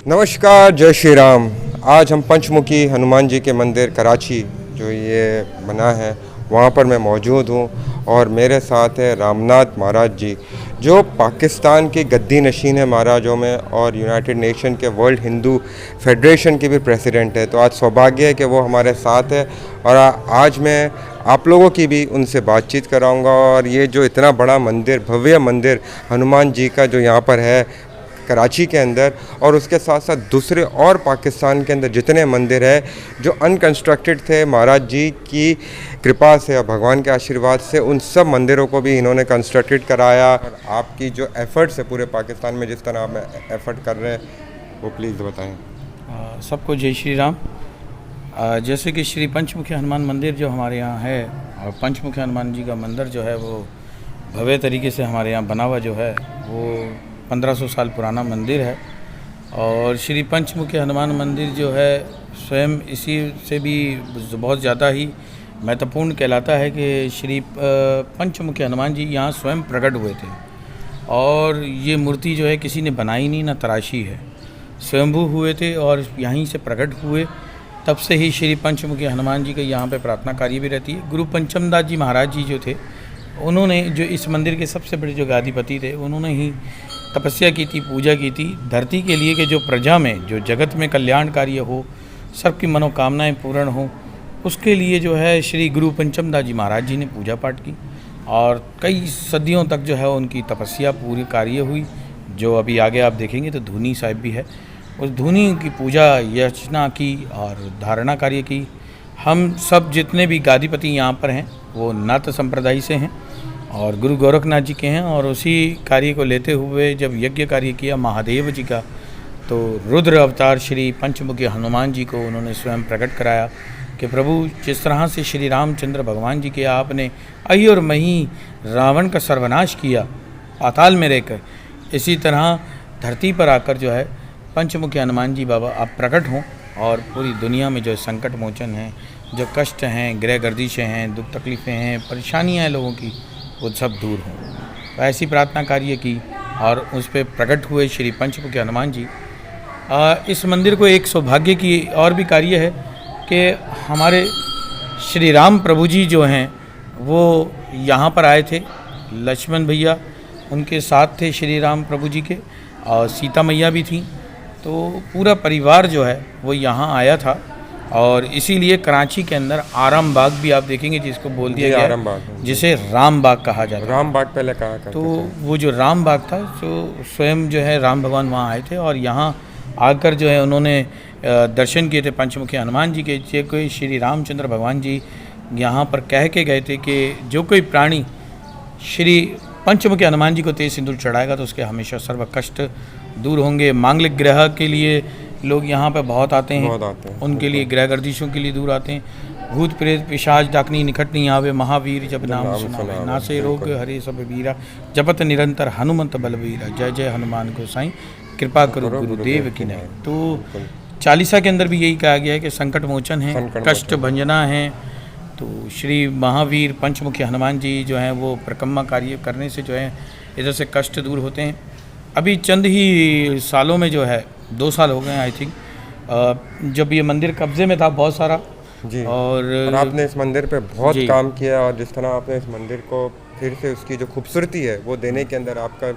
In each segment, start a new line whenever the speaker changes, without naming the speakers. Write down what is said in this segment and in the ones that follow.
नमस्कार, जय श्री राम। आज हम पंचमुखी हनुमान जी के मंदिर कराची जो ये बना है वहाँ पर मैं मौजूद हूँ और मेरे साथ है रामनाथ महाराज जी जो पाकिस्तान के गद्दी नशीन है महाराजों में और यूनाइटेड नेशन के वर्ल्ड हिंदू फेडरेशन के भी प्रेसिडेंट है। तो आज सौभाग्य है कि वो हमारे साथ है और आज मैं आप लोगों की भी उनसे बातचीत कराऊंगा। और ये जो इतना बड़ा मंदिर, भव्य मंदिर हनुमान जी का जो यहाँ पर है कराची के अंदर, और उसके साथ साथ दूसरे और पाकिस्तान के अंदर जितने मंदिर है जो अनकंस्ट्रक्टेड थे, महाराज जी की कृपा से और भगवान के आशीर्वाद से उन सब मंदिरों को भी इन्होंने कंस्ट्रक्टेड कराया। और आपकी जो एफ़र्ट्स है पूरे पाकिस्तान में जिस तरह आप एफ़र्ट कर रहे हैं वो प्लीज़ बताएं।
सबको जय श्री राम। जैसे कि श्री पंचमुखी हनुमान मंदिर जो हमारे यहाँ है, और पंचमुखी हनुमान जी का मंदिर जो है वो भव्य तरीके से हमारे यहाँ बना हुआ जो है वो 1500 साल पुराना मंदिर है। और श्री पंचमुखी हनुमान मंदिर जो है स्वयं इसी से भी बहुत ज़्यादा ही महत्वपूर्ण कहलाता है कि श्री पंचमुखी हनुमान जी यहाँ स्वयं प्रकट हुए थे। और ये मूर्ति जो है किसी ने बनाई नहीं ना तराशी है, स्वयंभू हुए थे और यहीं से प्रकट हुए। तब से ही श्री पंचमुखी हनुमान जी के यहाँ पे प्रार्थना कार्य भी रहती है। गुरु पंचमदास जी महाराज जी जो थे, उन्होंने जो इस मंदिर के सबसे बड़े जो गादीपति थे, उन्होंने ही तपस्या की थी, पूजा की थी धरती के लिए कि जो प्रजा में, जो जगत में कल्याण कार्य हो, सबकी मनोकामनाएं पूर्ण हो, उसके लिए जो है श्री गुरु पंचमदास जी महाराज जी ने पूजा पाठ की। और कई सदियों तक जो है उनकी तपस्या पूरी कार्य हुई। जो अभी आगे आप देखेंगे तो धूनी साहिब भी है, उस धूनी की पूजा याचना की और धारणा कार्य की। हम सब जितने भी गादीपति यहाँ पर हैं वो नाथ संप्रदाय से हैं और गुरु गोरखनाथ जी के हैं। और उसी कार्य को लेते हुए जब यज्ञ कार्य किया महादेव जी का, तो रुद्र अवतार श्री पंचमुखी हनुमान जी को उन्होंने स्वयं प्रकट कराया कि प्रभु, जिस तरह से श्री रामचंद्र भगवान जी के आपने अहि और मही रावण का सर्वनाश किया पाताल में रहकर, इसी तरह धरती पर आकर जो है पंचमुखी हनुमान जी बाबा आप प्रकट हों और पूरी दुनिया में जो संकट मोचन हैं, जो कष्ट हैं, गृह गर्दिशें हैं, दुख तकलीफ़ें हैं, परेशानियाँ हैं लोगों की, वो सब दूर हों। तो ऐसी प्रार्थना कार्य की और उस पर प्रकट हुए श्री पंचमुखी हनुमान जी। इस मंदिर को एक सौभाग्य की और भी कार्य है कि हमारे श्री राम प्रभु जी जो हैं वो यहाँ पर आए थे। लक्ष्मण भैया उनके साथ थे श्री राम प्रभु जी के, और सीता मैया भी थी। तो पूरा परिवार जो है वो यहाँ आया था। और इसीलिए कराची के अंदर आराम बाग भी आप देखेंगे जिसको बोल दिया गया, जिसे राम बाग कहा जाता है।
राम बाग पहले कहा करते
तो वो जो राम बाग था, तो स्वयं जो है राम भगवान वहाँ आए थे और यहाँ आकर जो है उन्होंने दर्शन किए थे पंचमुखी हनुमान जी के। जो कोई श्री रामचंद्र भगवान जी यहाँ पर कह के गए थे कि जो कोई प्राणी श्री पंचमुखी हनुमान जी को तेज सिंदूर चढ़ाएगा तो उसके हमेशा सर्व कष्ट दूर होंगे। मांगलिक ग्रह के लिए लोग यहाँ पे बहुत आते हैं, उनके लिए गृह गर्दिशों के लिए दूर आते हैं। भूत प्रेत पिशाच डाकनी निकट नहीं आवे, महावीर जब नाम सुनावे, नासे रोग हरे सब वीरा, जपत निरंतर हनुमंत बलवीरा, जय जय हनुमान गोसाई, कृपा करो गुरुदेव की नय। तो चालीसा के अंदर भी यही कहा गया है कि संकट मोचन है, कष्ट भंजना है। तो श्री महावीर पंचमुखी हनुमान जी जो हैं वो परिक्रमा कार्य करने से जो है इधर से कष्ट दूर होते हैं। अभी चंद ही सालों में जो है 2 साल हो गए आई थिंक, जब ये मंदिर कब्जे में था बहुत सारा
जी। और आपने इस मंदिर पे बहुत काम किया और जिस तरह आपने इस मंदिर को फिर से उसकी जो खूबसूरती है वो देने के अंदर आपका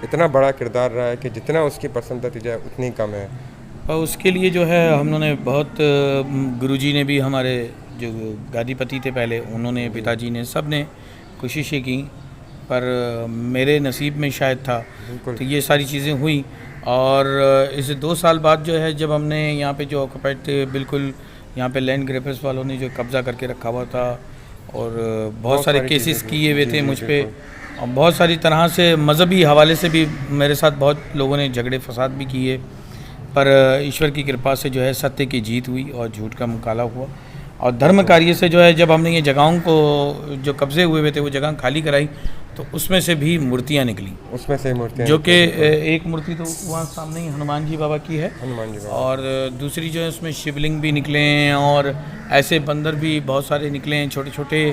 इतना बड़ा किरदार रहा है कि जितना उसकी प्रशंसा की जाए उतनी कम है।
और उसके लिए जो है हम लोगों ने बहुत, गुरुजी ने भी, हमारे जो गादीपति थे पहले, उन्होंने, पिताजी ने, सब ने कोशिशें की, पर मेरे नसीब में शायद था तो ये सारी चीज़ें हुई। और इस 2 साल बाद जो है जब हमने यहाँ पे जो ऑक्यूपाइड थे, बिल्कुल यहाँ पे लैंड ग्रेपर्स वालों ने जो कब्ज़ा करके रखा हुआ था और बहुत सारे केसेस किए हुए थे मुझ पे, और बहुत सारी तरह से मज़हबी हवाले से भी मेरे साथ बहुत लोगों ने झगड़े फसाद भी किए। पर ईश्वर की कृपा से जो है सत्य की जीत हुई और झूठ का मुकाबला हुआ। और धर्म कार्य से जो है जब हमने ये जगहों को जो कब्जे हुए थे वो जगह खाली कराई तो उसमें से भी मूर्तियाँ निकली,
उसमें से मूर्तियाँ,
जो कि एक मूर्ति तो वहाँ सामने ही हनुमान जी बाबा की है,
हनुमान जी बाबा,
और दूसरी जो है उसमें शिवलिंग भी निकले हैं और ऐसे बंदर भी बहुत सारे निकले हैं छोटे छोटे।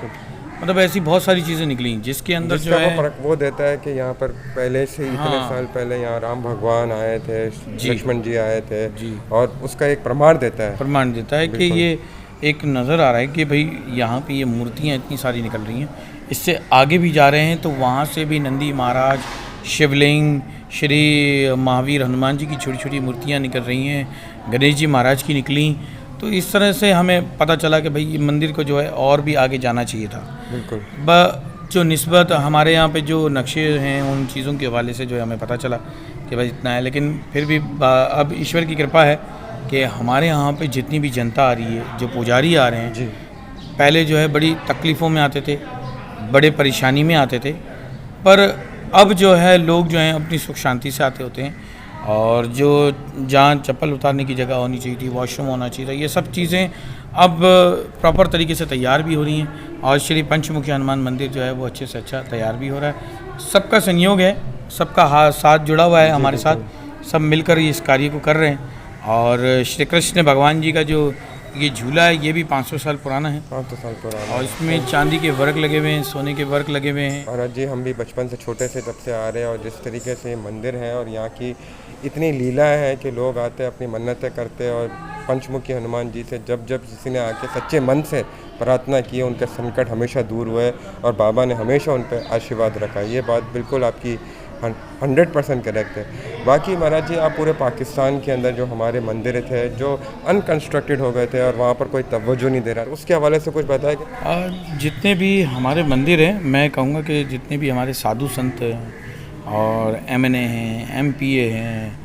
मतलब ऐसी बहुत सारी चीज़ें निकली जिसके अंदर जो
जिसका वो
है
फर्क वो देता है कि यहाँ पर पहले से इतने
हाँ।
साल पहले यहाँ राम भगवान आए थे,
जी।
लक्ष्मण जी आए थे,
जी।
और उसका एक प्रमाण देता है।
प्रमाण देता है कि
बिल्कुल।
ये एक नज़र आ रहा है कि भाई यहाँ पे ये मूर्तियाँ इतनी सारी निकल रही हैं। इससे आगे भी जा रहे हैं तो वहाँ से भी नंदी महाराज, शिवलिंग, श्री महावीर हनुमान जी की छोटी छोटी मूर्तियाँ निकल रही हैं, गणेश जी महाराज की निकली। तो इस तरह से हमें पता चला कि भाई ये मंदिर को जो है और भी आगे जाना चाहिए था।
बिल्कुल।
जो निस्बत हमारे यहाँ पे जो नक्शे हैं उन चीज़ों के हवाले से जो है हमें पता चला कि भाई इतना है, लेकिन फिर भी अब ईश्वर की कृपा है कि हमारे यहाँ पे जितनी भी जनता आ रही है, जो पुजारी आ रहे हैं
जी।
पहले जो है बड़ी तकलीफ़ों में आते थे, बड़े परेशानी में आते थे, पर अब जो है लोग जो हैं अपनी सुख शांति से आते होते हैं। और जो जहाँ चप्पल उतारने की जगह होनी चाहिए थी, वॉशरूम होना चाहिए था, ये सब चीज़ें अब प्रॉपर तरीके से तैयार भी हो रही हैं। और श्री पंचमुखी हनुमान मंदिर जो है वो अच्छे से अच्छा तैयार भी हो रहा है। सबका संयोग है, सबका साथ जुड़ा हुआ है हमारे साथ, सब मिलकर इस कार्य को कर रहे हैं। और श्री कृष्ण भगवान जी का जो ये झूला है ये भी 500 साल पुराना है
500 साल पुराना।
और इसमें चांदी के वर्क लगे हुए हैं, सोने के वर्क लगे हुए हैं।
और जी हम भी बचपन से छोटे से तब से आ रहे हैं, और जिस तरीके से ये मंदिर है और यहाँ की इतनी लीला है कि लोग आते अपनी मन्नतें करते, और पंचमुखी हनुमान जी से जब जब किसी ने आके सच्चे मन से प्रार्थना की है, उनके संकट हमेशा दूर हुए और बाबा ने हमेशा उन पर आशीर्वाद रखा। ये बात बिल्कुल आपकी 100% करेक्ट है। बाकी महाराज जी, आप पूरे पाकिस्तान के अंदर जो हमारे मंदिर थे जो अनकंस्ट्रक्टेड हो गए थे और वहाँ पर कोई तवज्जो नहीं दे रहा, उसके हवाले से कुछ बताया कि
और जितने भी हमारे मंदिर हैं, मैं कहूँगा कि जितने भी हमारे साधु संत हैं और MNA हैं, MPA हैं,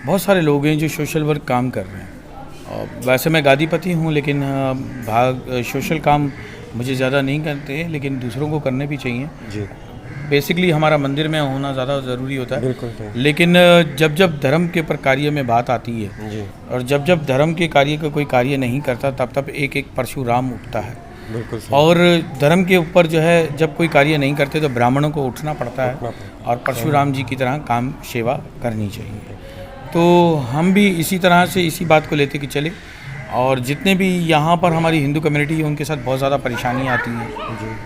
बहुत सारे लोग हैं जो सोशल वर्क काम कर रहे हैं। और वैसे मैं गादीपति हूँ, लेकिन सोशल काम मुझे ज़्यादा नहीं करते, लेकिन दूसरों को करने भी चाहिए।
जी।
बेसिकली हमारा मंदिर में होना ज़्यादा ज़रूरी होता है।
बिल्कुल सही।
लेकिन जब जब धर्म के ऊपर कार्य में बात आती है
जी।
और जब जब धर्म के कार्य का कोई कार्य नहीं करता, तब तब एक एक परशुराम उठता है।
बिल्कुल सही।
और धर्म के ऊपर जो है जब कोई कार्य नहीं करते तो ब्राह्मणों को उठना पड़ता है और परशुराम जी की तरह काम सेवा करनी चाहिए। तो हम भी इसी तरह से इसी बात को लेते कि चले, और जितने भी यहाँ पर हमारी हिंदू कम्युनिटी है उनके साथ बहुत ज़्यादा परेशानियाँ आती हैं।
जी।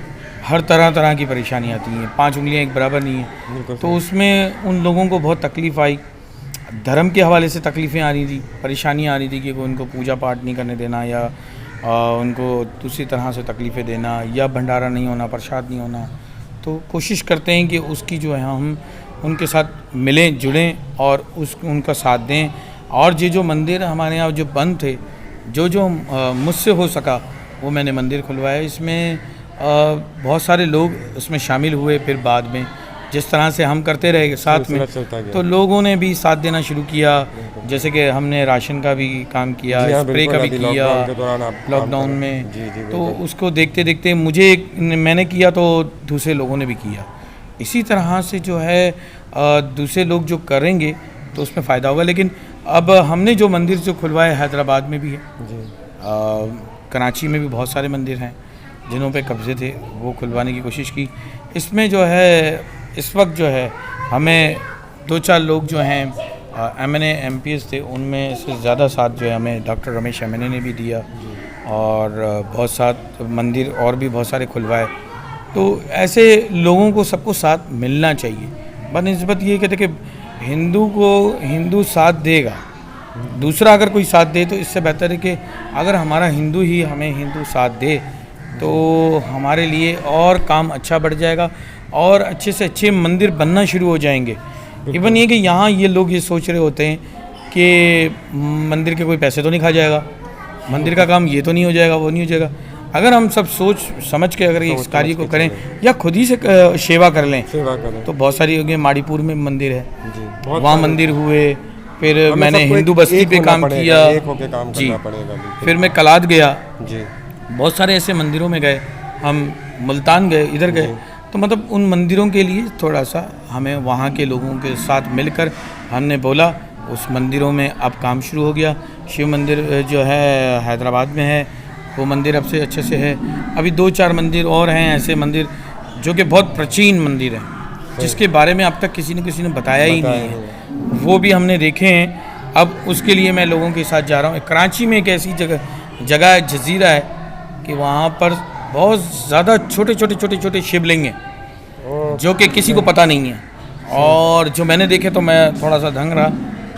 हर तरह की परेशानी आती हैं, 5 उंगलियाँ एक बराबर नहीं है। तो उसमें उन लोगों को बहुत तकलीफ़ आई, धर्म के हवाले से तकलीफ़ें आ रही थी, परेशानियाँ आ रही थी कि उनको पूजा पाठ नहीं करने देना, या उनको दूसरी तरह से तकलीफ़ें देना, या भंडारा नहीं होना, प्रसाद नहीं होना। तो कोशिश करते हैं कि उसकी जो है हम उनके साथ मिलें, जुड़ें और उनका साथ दें। और ये जो मंदिर हमारे यहाँ जो बंद थे, जो मुझसे हो सका वो मैंने मंदिर खुलवाया। इसमें बहुत सारे लोग उसमें शामिल हुए। फिर बाद में जिस तरह से हम करते रहे साथ में, तो लोगों ने भी साथ देना शुरू किया। जैसे कि हमने राशन का भी काम किया, स्प्रे का भी किया लॉकडाउन में। तो उसको देखते देखते मैंने किया तो दूसरे लोगों ने भी किया। इसी तरह से जो है दूसरे लोग जो करेंगे तो उसमें फ़ायदा होगा। लेकिन अब हमने जो मंदिर जो खुलवाया हैदराबाद में भी है, कराची में भी बहुत सारे मंदिर हैं जिन्हों पे कब्ज़े थे, वो खुलवाने की कोशिश की। इसमें जो है इस वक्त जो है हमें 2-4 लोग जो हैं MNA MPs थे, उनमें से ज़्यादा साथ जो है हमें डॉक्टर रमेश MNA ने भी दिया, और बहुत साथ मंदिर और भी बहुत सारे खुलवाए। तो ऐसे लोगों को सबको साथ मिलना चाहिए। बनिस्बत ये कहते कि हिंदू को हिंदू साथ देगा, दूसरा अगर कोई साथ दे तो इससे बेहतर है कि अगर हमारा हिंदू ही हमें हिंदू साथ दे तो हमारे लिए और काम अच्छा बढ़ जाएगा और अच्छे से अच्छे मंदिर बनना शुरू हो जाएंगे। इवन ये कि यहाँ ये लोग ये सोच रहे होते हैं कि मंदिर के कोई पैसे तो नहीं खा जाएगा, मंदिर का काम ये तो नहीं हो जाएगा, वो नहीं हो जाएगा। अगर हम सब सोच समझ के अगर इस कार्य को करें या खुद ही से सेवा कर लें तो बहुत सारी हो गई। माड़ीपुर में मंदिर है, वहाँ मंदिर हुए। फिर मैंने हिंदू बस्ती पे काम किया जी। फिर मैं कलाद गया जी, बहुत सारे ऐसे मंदिरों में गए, हम मुल्तान गए, इधर गए। तो मतलब उन मंदिरों के लिए थोड़ा सा हमें वहाँ के लोगों के साथ मिलकर हमने बोला, उस मंदिरों में अब काम शुरू हो गया। शिव मंदिर जो है हैदराबाद में है, वो मंदिर अब से अच्छे से है। अभी 2-4 मंदिर और हैं ऐसे मंदिर जो कि बहुत प्राचीन मंदिर हैं, जिसके बारे में अब तक किसी ने बताया ही नहीं है, वो भी हमने देखे हैं। अब उसके लिए मैं लोगों के साथ जा रहा हूँ। कराची में एक ऐसी जगह है, जजीरा है, कि वहाँ पर बहुत ज़्यादा छोटे छोटे छोटे छोटे शिवलिंग हैं जो कि किसी को पता नहीं है, और जो मैंने देखे तो मैं थोड़ा सा दंग रहा,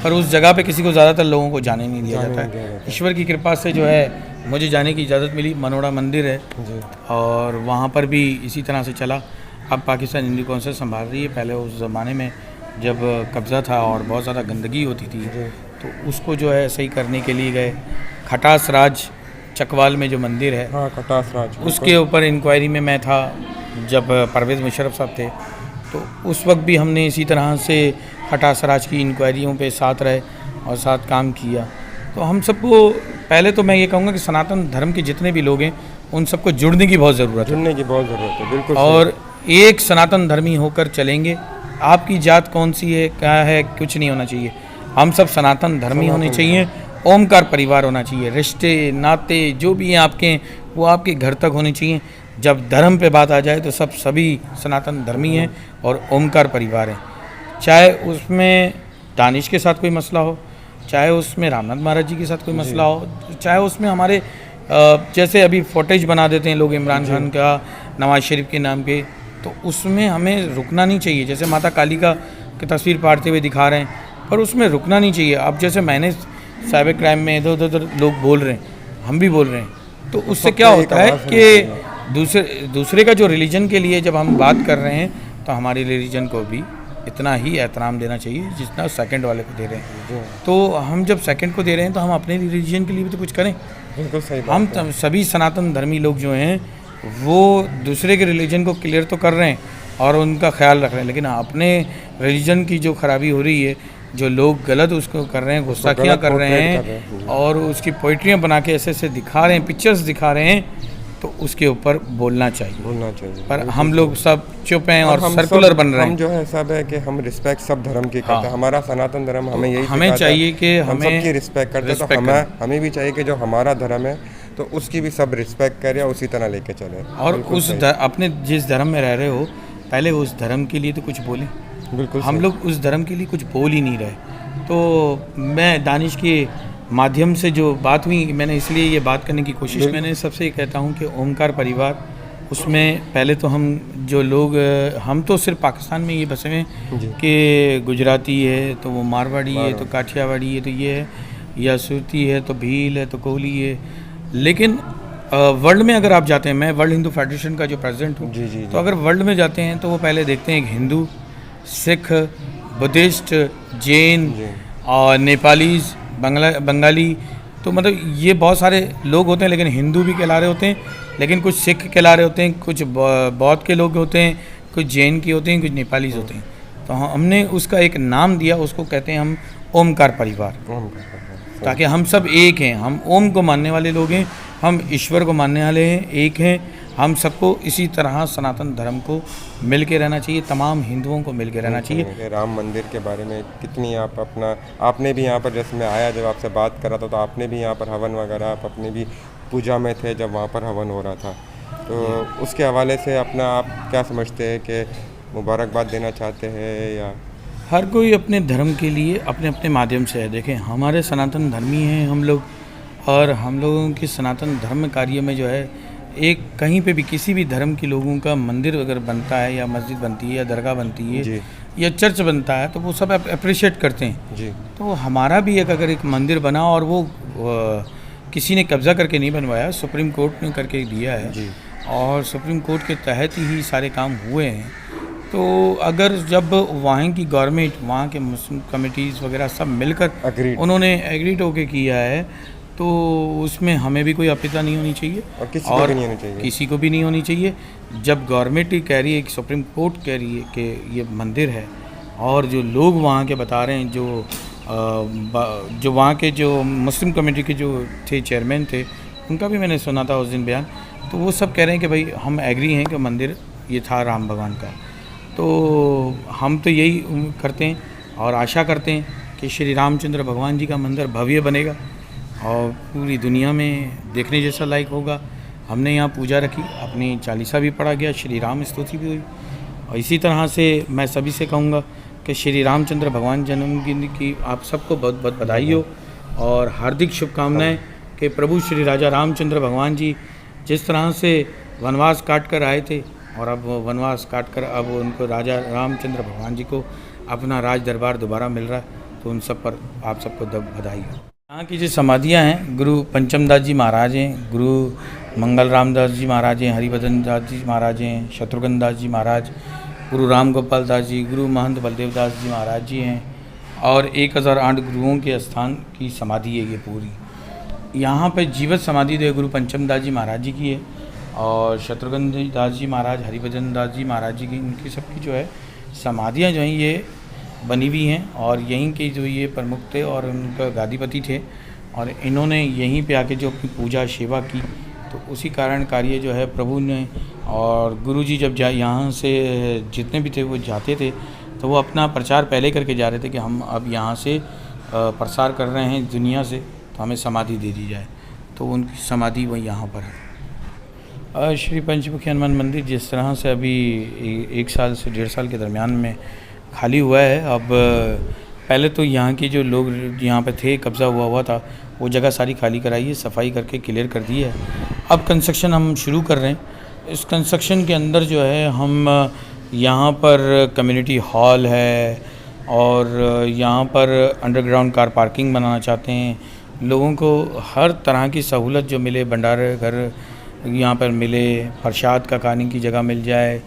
पर उस जगह पे किसी को ज़्यादातर लोगों को जाने नहीं दिया जाता है। ईश्वर की कृपा से जो है मुझे जाने की इजाज़त मिली। मनोड़ा मंदिर है और वहाँ पर भी इसी तरह से चला। अब पाकिस्तान हिंदू कौंसिल संभाल रही है। पहले उस ज़माने में जब कब्ज़ा था और बहुत ज़्यादा गंदगी होती थी तो उसको जो है सही करने के लिए गए। खटास राज चकवाल में जो मंदिर है,
हाँ, खटास राज,
उसके ऊपर इंक्वायरी में मैं था जब परवेज़ मुशर्रफ साहब थे, तो उस वक्त भी हमने इसी तरह से खटास राज की इंक्वायरियों पे साथ रहे और साथ काम किया। तो हम सबको, पहले तो मैं ये कहूँगा कि सनातन धर्म के जितने भी लोग हैं उन सबको जुड़ने की बहुत ज़रूरत है,
जुड़ने की बहुत ज़रूरत है, बिल्कुल।
और एक सनातन धर्मी होकर चलेंगे। आपकी जात कौन सी है, क्या है, कुछ नहीं होना चाहिए। हम सब सनातन धर्मी होने चाहिए। ओमकार परिवार होना चाहिए। रिश्ते नाते जो भी हैं आपके, वो आपके घर तक होने चाहिए। जब धर्म पे बात आ जाए तो सभी सनातन धर्मी हैं और ओमकार परिवार हैं। चाहे उसमें दानिश के साथ कोई मसला हो, चाहे उसमें रामनाथ महाराज जी के साथ कोई मसला हो, चाहे उसमें हमारे जैसे अभी फुटेज बना देते हैं लोग इमरान खान का नवाज शरीफ के नाम पे, तो उसमें हमें रुकना नहीं चाहिए। जैसे माता काली का की तस्वीर फाड़ते हुए दिखा रहे हैं, पर उसमें रुकना नहीं चाहिए। अब जैसे मैंने साइबर क्राइम में इधर उधर लोग बोल रहे हैं, हम भी बोल रहे हैं, तो उससे क्या होता है कि दूसरे का जो रिलीजन के लिए जब हम बात कर रहे हैं तो हमारे रिलीजन को भी इतना ही एहतराम देना चाहिए जितना सेकंड वाले को दे रहे हैं। तो हम जब सेकंड को दे रहे हैं तो हम अपने रिलीजन के लिए भी तो कुछ करें।
बिल्कुल सही बात
हम
है।
सभी सनातन धर्मी लोग जो हैं वो दूसरे के रिलीजन को क्लियर तो कर रहे हैं और उनका ख्याल रख रहे हैं, लेकिन अपने रिलीजन की जो खराबी हो रही है, जो लोग गलत उसको कर रहे हैं, गुस्ताखियाँ कर रहे हैं और उसकी पोइट्रियाँ बना के ऐसे ऐसे दिखा रहे हैं, पिक्चर्स दिखा रहे हैं, तो उसके ऊपर बोलना चाहिए। पर हम लोग सब चुप हैं और सर्कुलर बन रहे हैं।
हम जो है सब है कि हम रिस्पेक्ट सब धर्म की करते हैं। हमारा सनातन धर्म हमें यही
हमें चाहिए कि
हम सबकी रिस्पेक्ट करते हैं, तो हमें भी चाहिए कि जो हमारा धर्म है तो उसकी भी सब रिस्पेक्ट करें, उसी तरह लेके चले।
और उस अपने जिस धर्म में रह रहे हो, पहले उस धर्म के लिए तो कुछ बोलें।
बिल्कुल,
हम लोग उस धर्म के लिए कुछ बोल ही नहीं रहे। तो मैं दानिश के माध्यम से जो बात हुई, मैंने इसलिए ये बात करने की कोशिश, मैंने सबसे ये कहता हूँ कि ओमकार परिवार, उसमें पहले तो हम जो लोग, हम तो सिर्फ पाकिस्तान में ये बसे हैं कि गुजराती है तो वो मारवाड़ी है, तो काठियावाड़ी है, तो ये है, या सूरती है, तो भील है, तो कोहली है। लेकिन वर्ल्ड में अगर आप जाते हैं, मैं वर्ल्ड हिंदू फेडरेशन का जो प्रेसिडेंट हूँ, तो अगर वर्ल्ड में जाते हैं तो वो पहले देखते हैं हिंदू, सिख, बुद्धिस्ट, जैन और नेपालीज, बंगाली, तो मतलब ये बहुत सारे लोग होते हैं। लेकिन हिंदू भी कहला रहे होते हैं, लेकिन कुछ सिख कहला रहे होते हैं, कुछ बौद्ध के लोग होते हैं, कुछ जैन के होते हैं, कुछ नेपालीज होते हैं। तो हमने उसका एक नाम दिया, उसको कहते हैं हम ओमकार परिवार, ताकि हम सब एक हैं। हम ओम को मानने वाले लोग हैं, हम ईश्वर को मानने वाले हैं, एक हैं। हम सबको इसी तरह सनातन धर्म को मिल के रहना चाहिए, तमाम हिंदुओं को मिल के रहना चाहिए।
राम मंदिर के बारे में कितनी आप आपने भी यहाँ पर, जैसे मैं आया जब आपसे बात कर रहा था, तो आपने भी यहाँ पर हवन वगैरह, आप अपनी भी पूजा में थे जब वहाँ पर हवन हो रहा था, तो उसके हवाले से अपना आप क्या समझते हैं कि मुबारकबाद देना चाहते हैं? या
हर कोई अपने धर्म के लिए अपने अपने माध्यम से है। देखें, हमारे सनातन धर्मी हैं हम लोग, और हम लोगों की सनातन धर्म कार्य में जो है, एक कहीं पे भी किसी भी धर्म के लोगों का मंदिर अगर बनता है, या मस्जिद बनती है, या दरगाह बनती है, या चर्च बनता है, तो वो सब अप्रिशिएट करते हैं जी। तो हमारा भी अगर एक मंदिर बना और वो किसी ने कब्ज़ा करके नहीं बनवाया, सुप्रीम कोर्ट ने करके दिया है जी, और सुप्रीम कोर्ट के तहत ही सारे काम हुए हैं। तो अगर जब वहाँ की गवर्नमेंट, वहाँ के मुस्लिम कमिटीज़ वगैरह सब मिलकर उन्होंने एग्रीड होके किया है, तो उसमें हमें भी कोई आपत्ति नहीं होनी चाहिए
और किसी को भी नहीं होनी चाहिए,
किसी को भी नहीं होनी चाहिए। जब गवर्नमेंट ही कह रही है, सुप्रीम कोर्ट कह रही है कि ये मंदिर है, और जो लोग वहाँ के बता रहे हैं, जो वहाँ के जो मुस्लिम कमेटी के जो थे, चेयरमैन थे, उनका भी मैंने सुना था उस दिन बयान, तो वो सब कह रहे हैं कि भाई हम एग्री हैं कि मंदिर ये था राम भगवान का। तो हम तो यही करते हैं और आशा करते हैं कि श्री रामचंद्र भगवान जी का मंदिर भव्य बनेगा और पूरी दुनिया में देखने जैसा लायक होगा। हमने यहाँ पूजा रखी, अपनी चालीसा भी पढ़ा गया, श्री राम स्तुति भी हुई, और इसी तरह से मैं सभी से कहूँगा कि श्री रामचंद्र भगवान जन्मदिन की आप सबको बहुत बहुत बधाई हो और हार्दिक शुभकामनाएं कि प्रभु श्री राजा रामचंद्र भगवान जी जिस तरह से वनवास काट कर आए थे और अब वनवास काट कर अब उनको राजा रामचंद्र भगवान जी को अपना राज दरबार दोबारा मिल रहा है। तो उन सब पर आप सबको बधाई हो। यहाँ की जो समाधियाँ हैं, गुरु पंचम दास जी महाराज हैं, गुरु मंगल रामदास जी महाराज हैं, हरिभजन दास जी महाराज हैं, शत्रुघ्न दास जी महाराज, गुरु राम गोपाल दास जी, गुरु महंत बलदेव दास जी महाराज जी हैं और 1008 गुरुओं के स्थान की समाधि है ये पूरी। यहाँ पर जीवित समाधि जो गुरु पंचम दास जी महाराज जी की है और शत्रुघ्न दास जी महाराज, हरिभजन दास जी महाराज जी की, इनकी सबकी जो है समाधियाँ जो हैं ये बनी हुई हैं और यहीं के जो ये प्रमुख थे और उनका गादीपति थे और इन्होंने यहीं पे आके जो अपनी पूजा सेवा की। तो उसी कारण कार्य जो है प्रभु ने और गुरु जी जब यहाँ से जितने भी थे वो जाते थे तो वो अपना प्रचार पहले करके जा रहे थे कि हम अब यहाँ से प्रसार कर रहे हैं दुनिया से, तो हमें समाधि दे दी जाए। तो उनकी समाधि वही यहाँ पर है। श्री पंचमुखी हनुमान मंदिर जिस तरह से अभी 1 साल से 1.5 साल के दरमियान में खाली हुआ है, अब पहले तो यहाँ के जो लोग यहाँ पे थे, कब्ज़ा हुआ था, वो जगह सारी खाली कराई है, सफाई करके क्लियर कर दी है। अब कंस्ट्रक्शन हम शुरू कर रहे हैं। इस कंस्ट्रक्शन के अंदर जो है हम यहाँ पर कम्युनिटी हॉल है और यहाँ पर अंडरग्राउंड कार पार्किंग बनाना चाहते हैं। लोगों को हर तरह की सहूलत जो मिले, भंडारे घर यहाँ पर मिले, प्रसाद का खाने की जगह मिल जाए,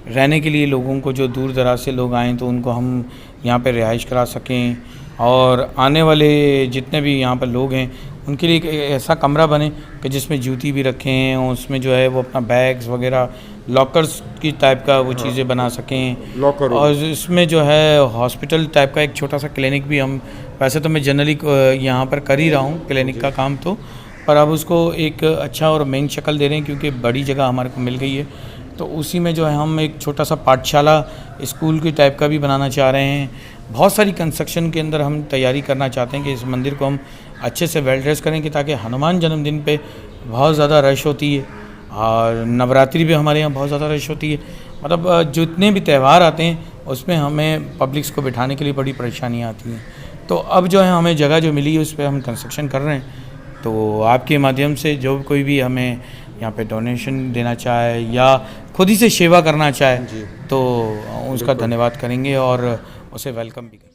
रहने के लिए लोगों को जो दूर दराज से लोग आएँ तो उनको हम यहाँ पर रिहाइश करा सकें और आने वाले जितने भी यहाँ पर लोग हैं उनके लिए एक ऐसा कमरा बने कि जिसमें जूती भी रखें, उसमें जो है वो अपना बैग्स वगैरह लॉकर्स की टाइप का वो चीज़ें बना सकें। लॉकर और इसमें जो है हॉस्पिटल टाइप का एक छोटा सा क्लिनिक भी हम, वैसे तो मैं जनरली यहाँ पर कर ही रहा हूँ क्लिनिक का काम, तो पर अब उसको एक अच्छा और मेन शक्ल दे रहे हैं क्योंकि बड़ी जगह हमारे को मिल गई है। तो उसी में जो है हम एक छोटा सा पाठशाला स्कूल की टाइप का भी बनाना चाह रहे हैं। बहुत सारी कंस्ट्रक्शन के अंदर हम तैयारी करना चाहते हैं कि इस मंदिर को हम अच्छे से वेल ड्रेस करें कि ताकि हनुमान जन्मदिन पे बहुत ज़्यादा रश होती है और नवरात्रि भी हमारे यहाँ बहुत ज़्यादा रश होती है। मतलब जितने भी त्यौहार आते हैं उसमें हमें पब्लिक्स को बिठाने के लिए बड़ी परेशानियाँ आती हैं। तो अब जो है हमें जगह जो मिली है उस पर हम कंस्ट्रक्शन कर रहे हैं। तो आपके माध्यम से जो कोई भी हमें यहाँ पे डोनेशन देना चाहे या खुद ही से सेवा करना चाहे तो उसका धन्यवाद करेंगे और उसे वेलकम भी करेंगे।